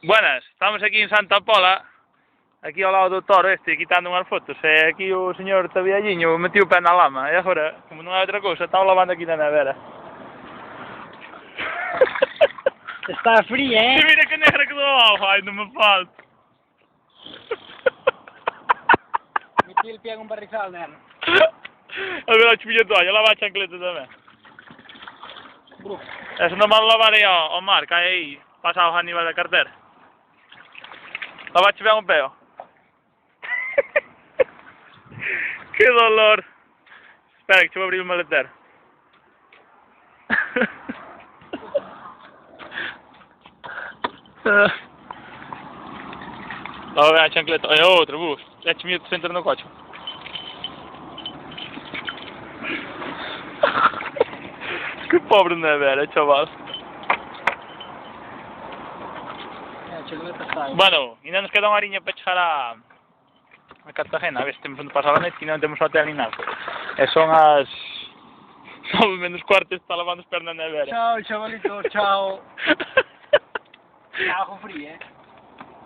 Buenas, estamos aquí en Santa Pola, aquí ao lado do toro quitando unhas fotos, e aquí o señor Tabialliño metió o pé na lama, e agora, como non hai outra cousa, está lavando aquí na nevera. Está fría, E mira que negra quedou a auga, ai, non me falta. Metí el pie en un barrizal, neno. A ver, o chupillo toalla, lava a chancleta tamén. Eso non vamos lavar aí ao mar, cae aí, pasado a nivel da cartera. Lavache ben o peo. Que dolor. Espera, que che vou abrir o maletero. Lava ben a chancleta. Olha outra, bus. Eche miedo de sentar no coche. Que pobre nevera, chaval. Bueno, ainda nos queda unha horiña para chegar a Cartagena, a ver se temos onde pasar a noite, que non temos hotel ni nada. E son as 9 menos cuarto, está lavando os pés na nevera. Chao, chavalito, chao. Ajo frío,